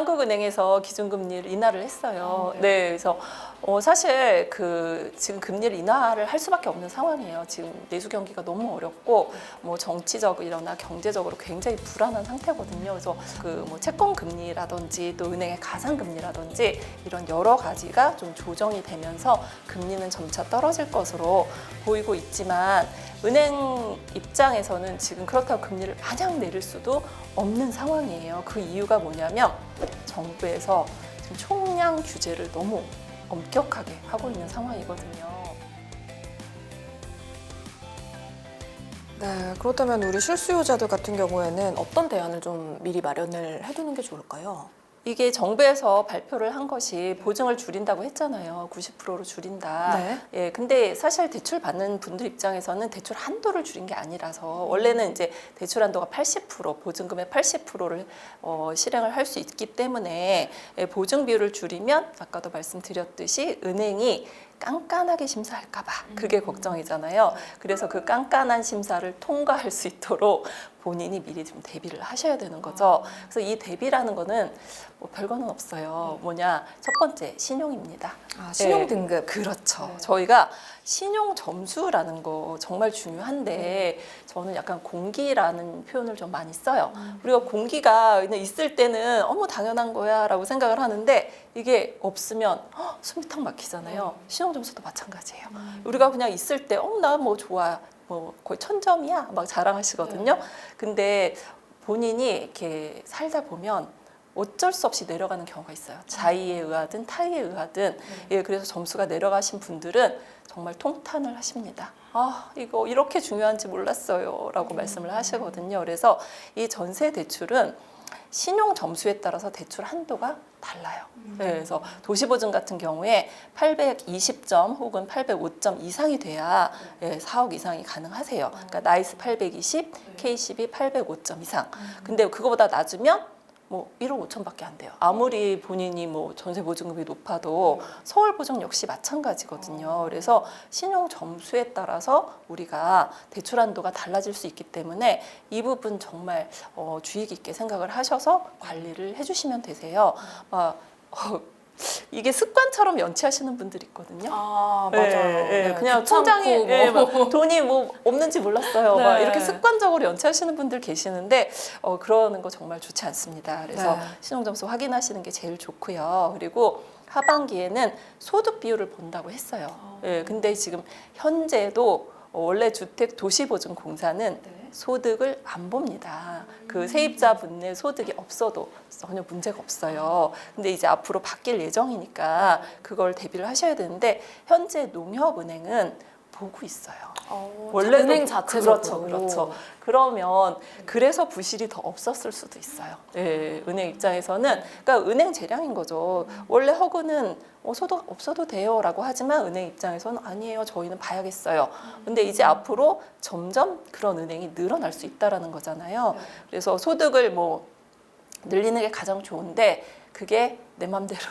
한국은행에서 기준금리를 인하를 했어요. 네, 그래서 사실 지금 금리를 인하를 할 수밖에 없는 상황이에요. 지금 내수 경기가 너무 어렵고 뭐 정치적이거나 경제적으로 굉장히 불안한 상태거든요. 그래서 뭐 채권 금리라든지 또 은행의 가상 금리라든지 이런 여러 가지가 좀 조정이 되면서 금리는 점차 떨어질 것으로 보이고 있지만 은행 입장에서는 지금 그렇다고 금리를 마냥 내릴 수도 없는 상황이에요. 그 이유가 뭐냐면 정부에서 지금 총량 규제를 너무 엄격하게 하고 있는 상황이거든요. 네, 그렇다면 우리 실수요자들 같은 경우에는 어떤 대안을 좀 미리 마련을 해두는 게 좋을까요? 이게 정부에서 발표를 한 것이 보증을 줄인다고 했잖아요. 90%로 줄인다. 네. 예, 근데 사실 대출 받는 분들 입장에서는 대출 한도를 줄인 게 아니라서 원래는 이제 대출 한도가 80%, 보증금의 80%를 실행을 할 수 있기 때문에 보증 비율을 줄이면 아까도 말씀드렸듯이 은행이 깐깐하게 심사할까 봐 그게 걱정이잖아요. 그래서 그 깐깐한 심사를 통과할 수 있도록 본인이 미리 좀 대비를 하셔야 되는 거죠. 그래서 이 대비라는 거는 뭐 별거는 없어요. 뭐냐, 첫 번째 신용입니다. 신용 등급. 그렇죠. 저희가 신용 점수라는 거 정말 중요한데 저는 약간 공기라는 표현을 좀 많이 써요. 우리가 공기가 그냥 있을 때는 어머 당연한 거야 라고 생각을 하는데 이게 없으면 숨이 턱 막히잖아요. 신용 점수도 마찬가지예요. 우리가 그냥 있을 때 나 뭐 좋아, 뭐 거의 1000점이야 막 자랑하시거든요. 근데 본인이 이렇게 살다 보면 어쩔 수 없이 내려가는 경우가 있어요. 자의에 의하든 타의에 의하든. 예, 그래서 점수가 내려가신 분들은 정말 통탄을 하십니다. 이거 이렇게 중요한지 몰랐어요 라고 말씀을 하시거든요. 그래서 이 전세 대출은 신용 점수에 따라서 대출 한도가 달라요. 네, 그래서 도시보증 같은 경우에 820점 혹은 805점 이상이 돼야 4억 이상이 가능하세요. 그러니까 나이스 820, K12 805점 이상. 근데 그거보다 낮으면 뭐 1억 5천밖에 안 돼요. 아무리 본인이 뭐 전세 보증금이 높아도 서울 보증 역시 마찬가지거든요. 그래서 신용 점수에 따라서 우리가 대출 한도가 달라질 수 있기 때문에 이 부분 정말 주의 깊게 생각을 하셔서 관리를 해주시면 되세요. 이게 습관처럼 연체하시는 분들이 있거든요. 맞아요. 네, 그냥 통장에 막 돈이 뭐 없는지 몰랐어요. 막 이렇게 습관적으로 연체하시는 분들 계시는데 그러는 거 정말 좋지 않습니다. 그래서 신용점수 확인하시는 게 제일 좋고요. 그리고 하반기에는 소득 비율을 본다고 했어요. 근데 지금 현재도 원래 주택 도시보증공사는 소득을 안 봅니다. 그 세입자분의 소득이 없어도 전혀 문제가 없어요. 근데 이제 앞으로 바뀔 예정이니까 그걸 대비를 하셔야 되는데 현재 농협은행은 보고 있어요. 원래 은행 자체적으로. 그렇죠. 그러면 그래서 부실이 더 없었을 수도 있어요. 은행 입장에서는 그러니까 은행 재량인 거죠. 원래 허그는 소득 없어도 돼요라고 하지만 은행 입장에서는 아니에요. 저희는 봐야겠어요. 근데 이제 앞으로 점점 그런 은행이 늘어날 수 있다라는 거잖아요. 그래서 소득을 뭐 늘리는 게 가장 좋은데 그게 내 맘대로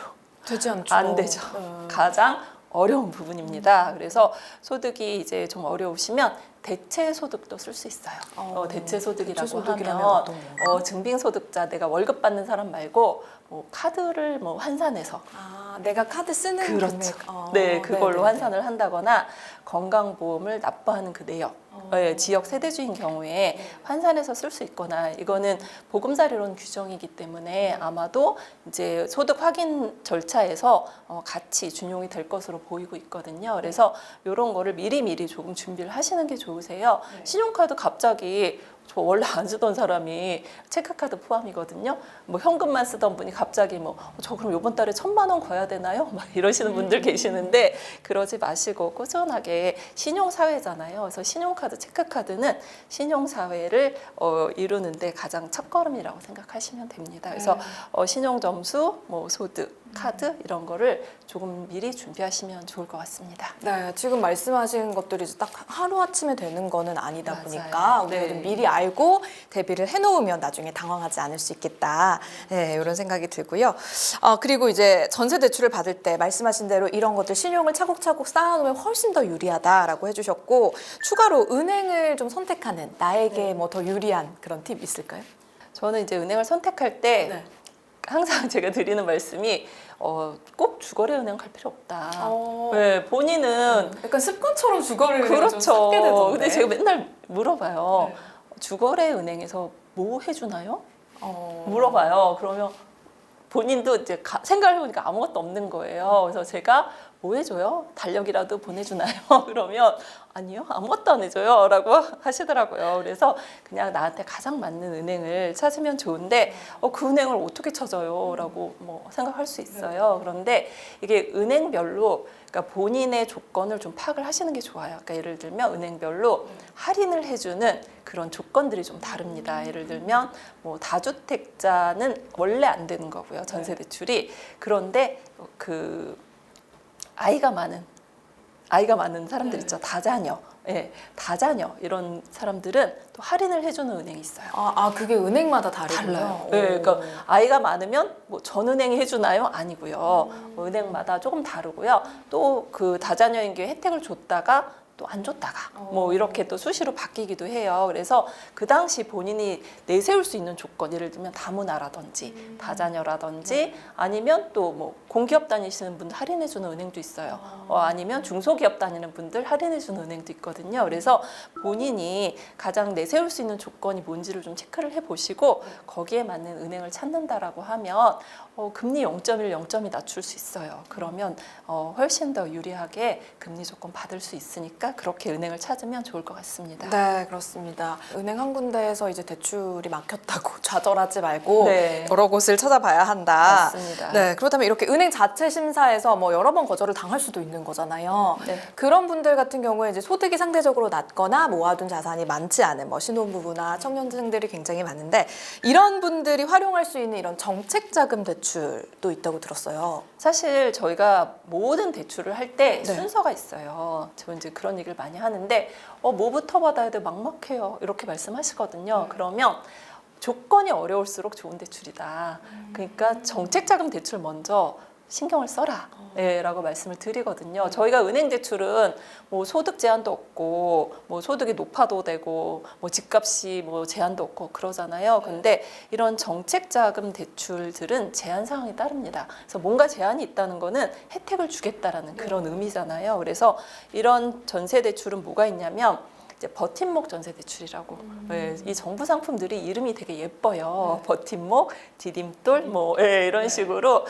되지 않죠. 안 되죠. 가장 어려운 부분입니다. 그래서 소득이 이제 좀 어려우시면 대체 소득도 쓸 수 있어요. 대체 소득이라고 하면 증빙소득자, 내가 월급 받는 사람 말고 뭐 카드를 뭐 환산해서 내가 카드 쓰는 그렇죠. 금액. 그걸로 환산을 한다거나 건강보험을 납부하는 그 내역, 지역 세대주인 경우에 환산해서 쓸 수 있거나 이거는 보금자리론 규정이기 때문에 아마도 이제 소득 확인 절차에서 같이 준용이 될 것으로 보이고 있거든요. 그래서 이런 거를 미리미리 조금 준비를 하시는 게 좋으세요. 신용카드 갑자기 저 원래 안 쓰던 사람이 체크카드 포함이거든요. 뭐 현금만 쓰던 분이 갑자기 저 그럼 이번 달에 1000만 원 거야 되나요? 막 이러시는 분들 계시는데 그러지 마시고 꾸준하게 신용사회잖아요. 그래서 신용카드, 체크카드는 신용사회를 이루는데 가장 첫걸음이라고 생각하시면 됩니다. 그래서 신용점수, 뭐 소득, 카드 이런 거를 조금 미리 준비하시면 좋을 것 같습니다. 네, 지금 말씀하신 것들이 딱 하루아침에 되는 거는 아니다 맞아요. 보니까 우리가 좀 미리 알고 대비를 해놓으면 나중에 당황하지 않을 수 있겠다. 네, 이런 생각이 들고요. 그리고 이제 전세 대출을 받을 때 말씀하신 대로 이런 것들 신용을 차곡차곡 쌓아놓으면 훨씬 더 유리하다라고 해주셨고 추가로 은행을 좀 선택하는 나에게 뭐 더 유리한 그런 팁 있을까요? 저는 이제 은행을 선택할 때 항상 제가 드리는 말씀이 꼭 주거래 은행 갈 필요 없다. 어. 네, 본인은 약간 습관처럼 주거래 은행을 좀 그렇죠. 찾게 되던데. 근데 제가 맨날 물어봐요. 네. 주거래 은행에서 뭐 해주나요? 어. 물어봐요. 그러면 본인도 이제 생각을 해보니까 아무것도 없는 거예요. 그래서 제가 뭐 해줘요? 달력이라도 보내주나요? 그러면 아니요, 아무것도 안 해줘요. 라고 하시더라고요. 그래서 그냥 나한테 가장 맞는 은행을 찾으면 좋은데 그 은행을 어떻게 찾아요? 라고 뭐 생각할 수 있어요. 그런데 이게 은행별로 그러니까 본인의 조건을 좀 파악을 하시는 게 좋아요. 그러니까 예를 들면 은행별로 할인을 해주는 그런 조건들이 좀 다릅니다. 예를 들면 뭐 다주택자는 원래 안 되는 거고요. 전세 대출이. 그런데 그 아이가 많은 사람들 있죠. 다자녀. 예, 다자녀 이런 사람들은 또 할인을 해주는 은행이 있어요. 그게 은행마다 다르군요. 달라요. 네, 그러니까 아이가 많으면 뭐 전 은행이 해주나요? 아니고요. 은행마다 조금 다르고요. 또 그 다자녀인 게 혜택을 줬다가 또 안 줬다가 뭐 이렇게 또 수시로 바뀌기도 해요. 그래서 그 당시 본인이 내세울 수 있는 조건, 예를 들면 다문화라든지 다자녀라든지 아니면 또 뭐 공기업 다니시는 분들 할인해주는 은행도 있어요. 아니면 중소기업 다니는 분들 할인해주는 은행도 있거든요. 그래서 본인이 가장 내세울 수 있는 조건이 뭔지를 좀 체크를 해보시고 거기에 맞는 은행을 찾는다라고 하면 금리 0.1, 0.2 낮출 수 있어요. 그러면 훨씬 더 유리하게 금리 조건 받을 수 있으니까 그렇게 은행을 찾으면 좋을 것 같습니다. 네, 그렇습니다. 은행 한 군데에서 이제 대출이 막혔다고 좌절하지 말고 네. 여러 곳을 찾아봐야 한다. 맞습니다. 네, 그렇다면 이렇게 은행 자체 심사에서 뭐 여러 번 거절을 당할 수도 있는 거잖아요. 네. 그런 분들 같은 경우에 이제 소득이 상대적으로 낮거나 모아둔 자산이 많지 않은 뭐 신혼부부나 청년층들이 굉장히 많은데 이런 분들이 활용할 수 있는 이런 정책자금 대출도 있다고 들었어요. 사실 저희가 모든 대출을 할 때 네. 순서가 있어요. 저 이제 그런 얘기를 많이 하는데 뭐부터 받아야 돼? 막막해요. 이렇게 말씀하시거든요. 그러면 조건이 어려울수록 좋은 대출이다. 그러니까 정책자금 대출 먼저 신경을 써라. 네, 라고 말씀을 드리거든요. 저희가 은행 대출은 뭐 소득 제한도 없고 뭐 소득이 높아도 되고 뭐 집값이 뭐 제한도 없고 그러잖아요. 근데 이런 정책 자금 대출들은 제한 사항이 따릅니다. 그래서 뭔가 제한이 있다는 거는 혜택을 주겠다라는 그런 의미잖아요. 그래서 이런 전세 대출은 뭐가 있냐면 이제 버팀목 전세 대출이라고. 네, 이 정부 상품들이 이름이 되게 예뻐요. 버팀목, 디딤돌, 뭐 이런 식으로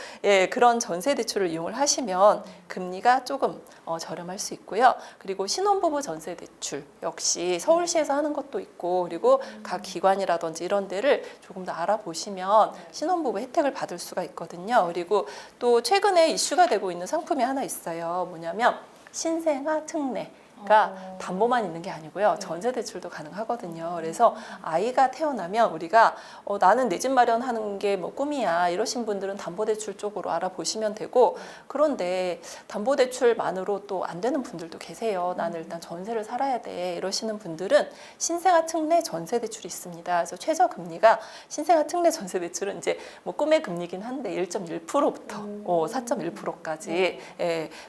그런 전세 대출을 이용을 하시면 금리가 조금 저렴할 수 있고요. 그리고 신혼부부 전세 대출 역시 서울시에서 하는 것도 있고, 그리고 각 기관이라든지 이런 데를 조금 더 알아보시면 신혼부부 혜택을 받을 수가 있거든요. 그리고 또 최근에 이슈가 되고 있는 상품이 하나 있어요. 뭐냐면 신생아 특례. 가 담보만 있는 게 아니고요. 전세 대출도 가능하거든요. 그래서 아이가 태어나면 우리가 나는 내 집 마련하는 게 뭐 꿈이야 이러신 분들은 담보대출 쪽으로 알아보시면 되고, 그런데 담보대출만으로 또 안 되는 분들도 계세요. 나는 일단 전세를 살아야 돼 이러시는 분들은 신생아 특례 전세 대출이 있습니다. 그래서 최저 금리가 신생아 특례 전세 대출은 이제 뭐 꿈의 금리긴 한데 1.1%부터 4.1%까지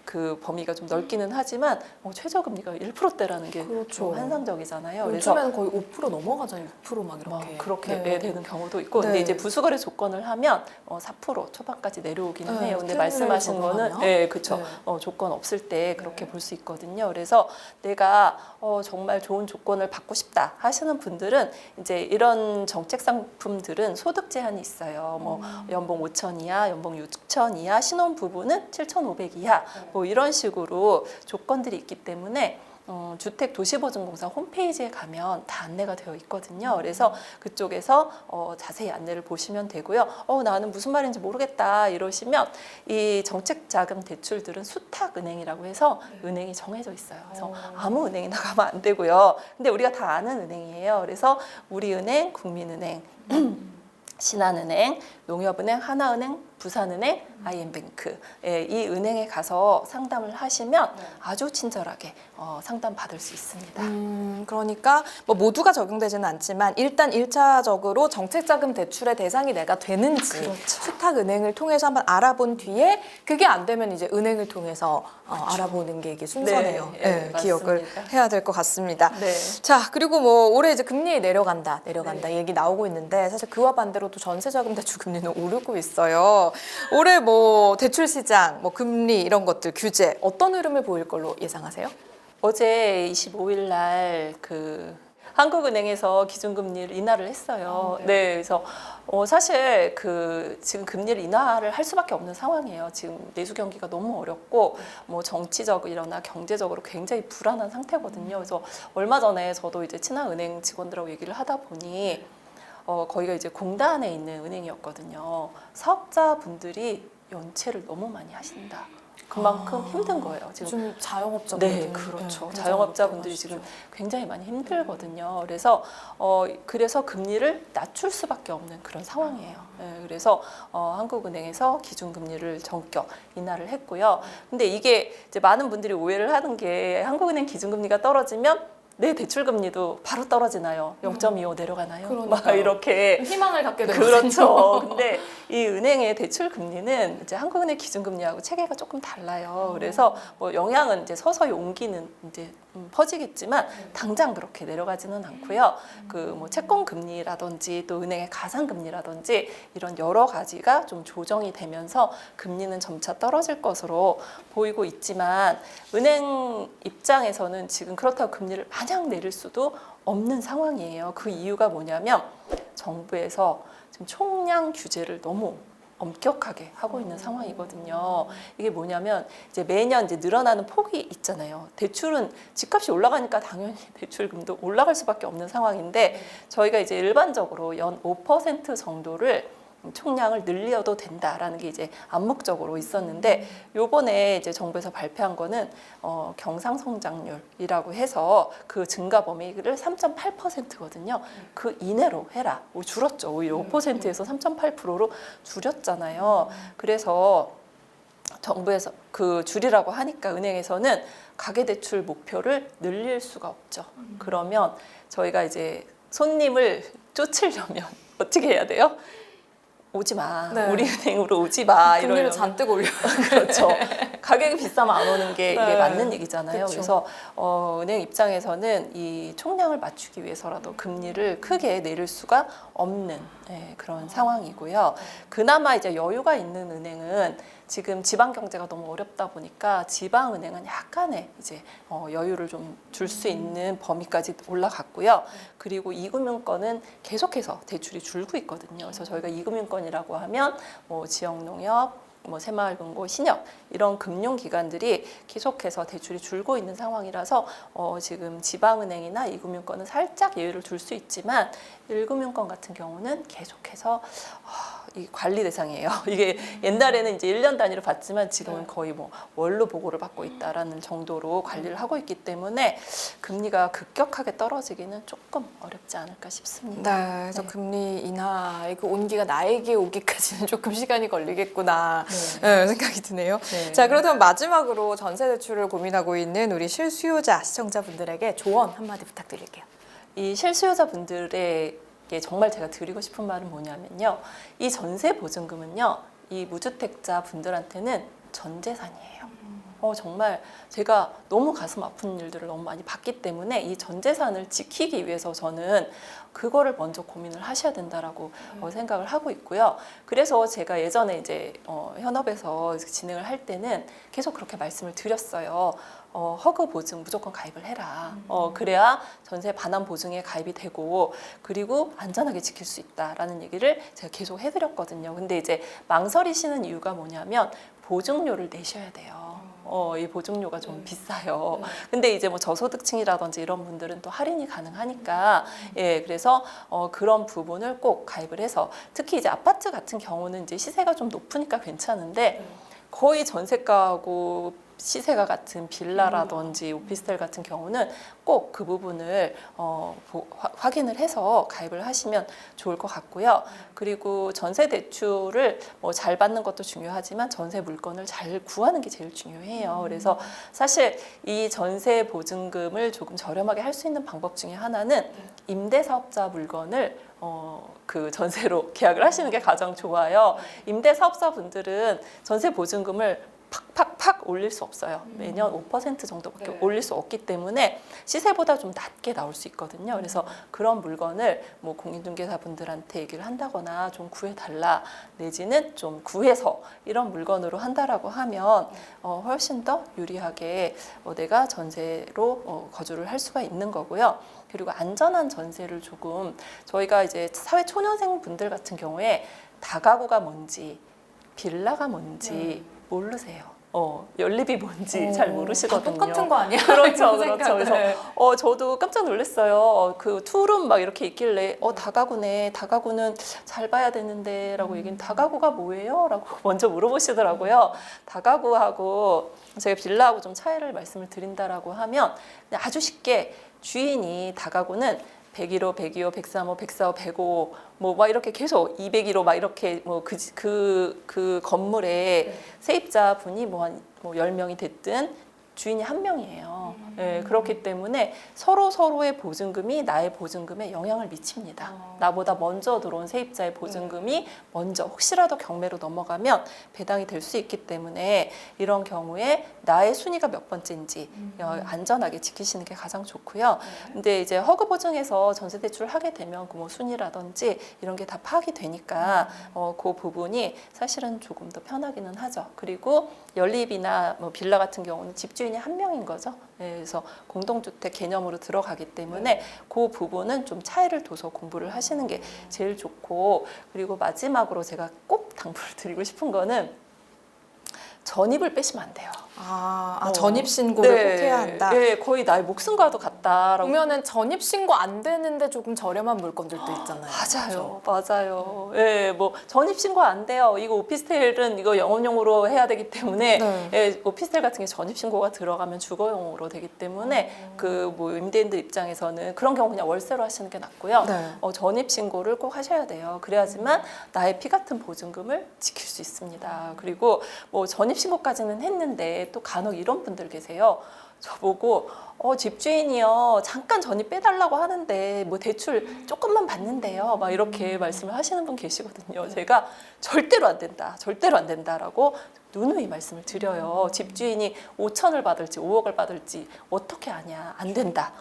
그 범위가 좀 넓기는 하지만 최저 금리가 1%대라는 게 그렇죠. 좀 환상적이잖아요. 요즘에는 거의 5% 넘어가잖아요. 6%막 이렇게. 그렇게 네. 되는 경우도 있고, 네. 근데 이제 부수거래 조건을 하면 4% 초반까지 내려오기는 네, 해요. 근데 스테이블을 말씀하신 거는 적용하면? 그렇죠. 네. 조건 없을 때 그렇게 볼 수 있거든요. 그래서 내가 정말 좋은 조건을 받고 싶다 하시는 분들은 이제 이런 정책 상품들은 소득 제한이 있어요. 뭐 연봉 5천 이하, 연봉 6천 이하, 신혼 부부는 7,500 이하, 뭐 이런 식으로 조건들이 있기 때문에 주택도시보증공사 홈페이지에 가면 다 안내가 되어 있거든요. 그래서 그쪽에서 자세히 안내를 보시면 되고요. 나는 무슨 말인지 모르겠다 이러시면 이 정책자금 대출들은 수탁은행이라고 해서 은행이 정해져 있어요. 그래서 아무 은행이 나가면 안 되고요. 근데 우리가 다 아는 은행이에요. 그래서 우리은행, 국민은행, 신한은행, 농협은행, 하나은행, 부산은행, IM뱅크 이 은행에 가서 상담을 하시면 아주 친절하게 상담 받을 수 있습니다. 그러니까 뭐 모두가 적용되지는 않지만 일단 1차적으로 정책자금 대출의 대상이 내가 되는지 그렇죠. 수탁은행을 통해서 한번 알아본 뒤에 그게 안 되면 이제 은행을 통해서 알아보는 게 이게 순서네요. 네, 기억을 맞습니다. 해야 될 것 같습니다. 네. 자, 그리고 뭐 올해 이제 금리 내려간다 얘기 나오고 있는데 사실 그와 반대로 또 전세자금 대출 금리 금리는 오르고 있어요. 올해 뭐 대출 시장, 뭐 금리 이런 것들 규제 어떤 흐름을 보일 걸로 예상하세요? 어제 25일 날 한국은행에서 기준금리를 인하를 했어요. 네, 그래서 사실 지금 금리를 인하를 할 수밖에 없는 상황이에요. 지금 내수 경기가 너무 어렵고 뭐 정치적이거나 경제적으로 굉장히 불안한 상태거든요. 그래서 얼마 전에 저도 이제 친한 은행 직원들하고 얘기를 하다 보니 거기가 이제 공단에 있는 은행이었거든요. 사업자분들이 연체를 너무 많이 하신다. 그만큼 힘든 거예요. 지금 자영업자분들. 네, 그렇죠. 자영업자분들이 지금 굉장히 많이 힘들거든요. 그래서 금리를 낮출 수밖에 없는 그런 상황이에요. 네, 그래서 한국은행에서 기준금리를 전격 인하를 했고요. 근데 이게 이제 많은 분들이 오해를 하는 게 한국은행 기준금리가 떨어지면 내 대출금리도 바로 떨어지나요? 0.25 내려가나요? 막 이렇게 희망을 갖게 되거든요. 그렇죠. 근데 이 은행의 대출 금리는 이제 한국은행 기준금리하고 체계가 조금 달라요. 그래서 뭐 영향은 이제 서서히 옮기는 이제 퍼지겠지만 당장 그렇게 내려가지는 않고요. 뭐 채권 금리라든지 또 은행의 가상 금리라든지 이런 여러 가지가 좀 조정이 되면서 금리는 점차 떨어질 것으로 보이고 있지만 은행 입장에서는 지금 그렇다고 금리를 마냥 내릴 수도 없는 상황이에요. 그 이유가 뭐냐면 정부에서 지금 총량 규제를 너무 엄격하게 하고 있는 상황이거든요. 이게 뭐냐면 이제 매년 이제 늘어나는 폭이 있잖아요. 대출은 집값이 올라가니까 당연히 대출금도 올라갈 수밖에 없는 상황인데 저희가 이제 일반적으로 연 5% 정도를 총량을 늘려도 된다라는 게 이제 암묵적으로 있었는데 요번에 이제 정부에서 발표한 거는 경상성장률이라고 해서 그 증가 범위를 3.8%거든요. 그 이내로 해라. 줄었죠. 오히려 5%에서 3.8%로 줄였잖아요. 그래서 정부에서 그 줄이라고 하니까 은행에서는 가계대출 목표를 늘릴 수가 없죠. 그러면 저희가 이제 손님을 쫓으려면 어떻게 해야 돼요? 오지 마. 네. 우리 은행으로 오지 마. 금리를 이러려면. 잔뜩 올려. 그렇죠. 가격이 비싸면 안 오는 게 이게 네. 맞는 얘기잖아요. 그쵸. 그래서 은행 입장에서는 이 총량을 맞추기 위해서라도 금리를 크게 내릴 수가 없는 그런 상황이고요. 그나마 이제 여유가 있는 은행은 지금 지방 경제가 너무 어렵다 보니까 지방 은행은 약간의 이제 여유를 좀 줄 수 있는 범위까지 올라갔고요. 그리고 이금융권은 계속해서 대출이 줄고 있거든요. 그래서 저희가 이금융권이라고 하면 뭐 지역농협, 뭐 새마을금고, 신협 이런 금융기관들이 계속해서 대출이 줄고 있는 상황이라서 지금 지방은행이나 이금융권은 살짝 여유를 둘 수 있지만 1금융권 같은 경우는 계속해서 이 관리 대상이에요. 이게 옛날에는 이제 1년 단위로 봤지만 지금은 거의 뭐 월로 보고를 받고 있다라는 정도로 관리를 하고 있기 때문에 금리가 급격하게 떨어지기는 조금 어렵지 않을까 싶습니다. 네, 그래서 금리 인하 그 온기가 나에게 오기까지는 조금 시간이 걸리겠구나 생각이 드네요. 네. 자, 그렇다면 마지막으로 전세 대출을 고민하고 있는 우리 실수요자 시청자분들에게 조언 한마디 부탁드릴게요. 이 실수요자분들에게 정말 제가 드리고 싶은 말은 뭐냐면요. 이 전세 보증금은요. 이 무주택자 분들한테는 전 재산이에요. 정말 제가 너무 가슴 아픈 일들을 너무 많이 봤기 때문에 이 전 재산을 지키기 위해서 저는 그거를 먼저 고민을 하셔야 된다라고 생각을 하고 있고요. 그래서 제가 예전에 이제 현업에서 진행을 할 때는 계속 그렇게 말씀을 드렸어요. 허그 보증 무조건 가입을 해라. 그래야 전세 반환 보증에 가입이 되고 그리고 안전하게 지킬 수 있다라는 얘기를 제가 계속 해드렸거든요. 근데 이제 망설이시는 이유가 뭐냐면 보증료를 내셔야 돼요. 이 보증료가 좀 비싸요. 근데 이제 뭐 저소득층이라든지 이런 분들은 또 할인이 가능하니까 그래서 그런 부분을 꼭 가입을 해서 특히 이제 아파트 같은 경우는 이제 시세가 좀 높으니까 괜찮은데 거의 전세가하고 시세가 같은 빌라라든지 오피스텔 같은 경우는 꼭 그 부분을 확인을 해서 가입을 하시면 좋을 것 같고요. 그리고 전세 대출을 뭐 잘 받는 것도 중요하지만 전세 물건을 잘 구하는 게 제일 중요해요. 그래서 사실 이 전세 보증금을 조금 저렴하게 할 수 있는 방법 중에 하나는 임대사업자 물건을 그 전세로 계약을 하시는 게 가장 좋아요. 임대사업자분들은 전세 보증금을 팍팍팍 올릴 수 없어요. 매년 5% 정도밖에 네. 올릴 수 없기 때문에 시세보다 좀 낮게 나올 수 있거든요. 그래서 그런 물건을 뭐 공인중개사분들한테 얘기를 한다거나 좀 구해달라 내지는 좀 구해서 이런 물건으로 한다라고 하면 훨씬 더 유리하게 내가 전세로 거주를 할 수가 있는 거고요. 그리고 안전한 전세를 조금 저희가 이제 사회 초년생 분들 같은 경우에 다가구가 뭔지 빌라가 뭔지 모르세요. 연립이 뭔지 잘 모르시거든요. 다 똑같은 거 아니야? 그렇죠, 이런 그렇죠. 그래서 생각을. 저도 깜짝 놀랐어요. 그 투룸 막 이렇게 있길래 다가구네. 다가구는 잘 봐야 되는데라고 얘기는 다가구가 뭐예요?라고 먼저 물어보시더라고요. 다가구하고 제가 빌라하고 좀 차이를 말씀을 드린다라고 하면 그냥 아주 쉽게 주인이 다가구는 101호, 102호, 103호, 104호, 105, 뭐 막 이렇게 계속 201호 막 이렇게 뭐 그 건물에 세입자 분이 뭐 한 10명이 됐든 주인이 한 명이에요. 예, 그렇기 때문에 서로의 보증금이 나의 보증금에 영향을 미칩니다. 나보다 먼저 들어온 세입자의 보증금이 먼저 혹시라도 경매로 넘어가면 배당이 될 수 있기 때문에 이런 경우에 나의 순위가 몇 번째인지 안전하게 지키시는 게 가장 좋고요. 근데 이제 허그 보증에서 전세 대출을 하게 되면 그 뭐 순위라든지 이런 게 다 파악이 되니까 그 부분이 사실은 조금 더 편하기는 하죠. 그리고 연립이나 뭐 빌라 같은 경우는 집주인이 한 명인 거죠. 네, 그래서 공동주택 개념으로 들어가기 때문에 그 부분은 좀 차이를 둬서 공부를 하시는 게 제일 좋고, 그리고 마지막으로 제가 꼭 당부를 드리고 싶은 거는 전입을 빼시면 안 돼요. 전입 신고를 네, 꼭 해야 한다. 네, 거의 나의 목숨과도 같다라고. 보면은 전입 신고 안 되는데 조금 저렴한 물건들도 있잖아요. 맞아요, 맞아요. 예, 뭐 전입 신고 안 돼요. 이거 오피스텔은 이거 영업용으로 해야 되기 때문에 네. 예, 오피스텔 같은 게 전입 신고가 들어가면 주거용으로 되기 때문에 그 뭐 임대인들 입장에서는 그런 경우 그냥 월세로 하시는 게 낫고요. 네. 전입 신고를 꼭 하셔야 돼요. 그래야지만 나의 피 같은 보증금을 지킬 수 있습니다. 그리고 뭐 전입 신고까지는 했는데 또 간혹 이런 분들 계세요. 저보고 집주인이요 잠깐 전입 빼달라고 하는데 뭐 대출 조금만 받는데요 막 이렇게 말씀을 하시는 분 계시거든요. 제가 절대로 안 된다, 절대로 안 된다라고 누누이 말씀을 드려요. 집주인이 5천을 받을지 5억을 받을지 어떻게 아냐, 안 된다,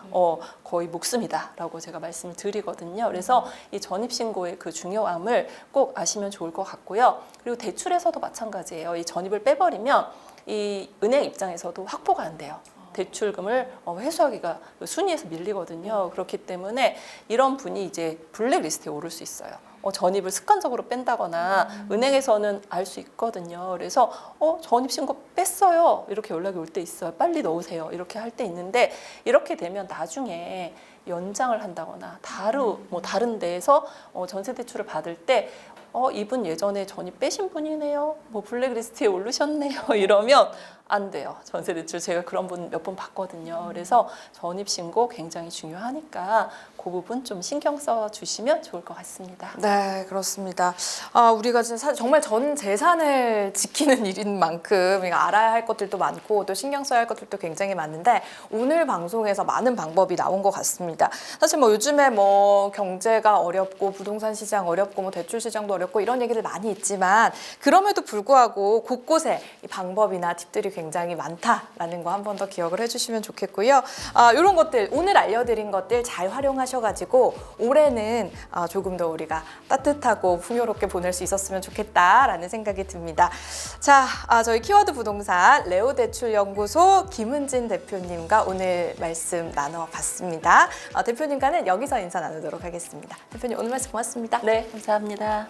거의 목숨이다라고 제가 말씀을 드리거든요. 그래서 이 전입신고의 그 중요함을 꼭 아시면 좋을 것 같고요. 그리고 대출에서도 마찬가지예요. 이 전입을 빼버리면 이 은행 입장에서도 확보가 안 돼요. 대출금을 회수하기가 순위에서 밀리거든요. 그렇기 때문에 이런 분이 이제 블랙리스트에 오를 수 있어요. 전입을 습관적으로 뺀다거나 은행에서는 알 수 있거든요. 그래서 전입 신고 뺐어요. 이렇게 연락이 올 때 있어요. 빨리 넣으세요. 이렇게 할 때 있는데 이렇게 되면 나중에 연장을 한다거나 다른 데에서 전세 대출을 받을 때 이분 예전에 전입 빼신 분이네요. 뭐 블랙리스트에 오르셨네요. 이러면 안 돼요. 전세 대출 제가 그런 분 몇 번 봤거든요. 그래서 전입 신고 굉장히 중요하니까 그 부분 좀 신경 써 주시면 좋을 것 같습니다. 네, 그렇습니다. 우리가 진짜 정말 전 재산을 지키는 일인 만큼 알아야 할 것들도 많고 또 신경 써야 할 것들도 굉장히 많은데 오늘 방송에서 많은 방법이 나온 것 같습니다. 사실 뭐 요즘에 뭐 경제가 어렵고 부동산 시장 어렵고 뭐 대출 시장도 어렵고 이런 얘기들 많이 있지만 그럼에도 불구하고 곳곳에 이 방법이나 팁들이 굉장히 많다라는 거 한 번 더 기억을 해주시면 좋겠고요. 이런 것들 오늘 알려드린 것들 잘 활용하셔가지고 올해는 조금 더 우리가 따뜻하고 풍요롭게 보낼 수 있었으면 좋겠다라는 생각이 듭니다. 자, 저희 키워드 부동산 레오대출연구소 김은진 대표님과 오늘 말씀 나눠봤습니다. 대표님과는 여기서 인사 나누도록 하겠습니다. 대표님 오늘 말씀 고맙습니다. 네, 감사합니다.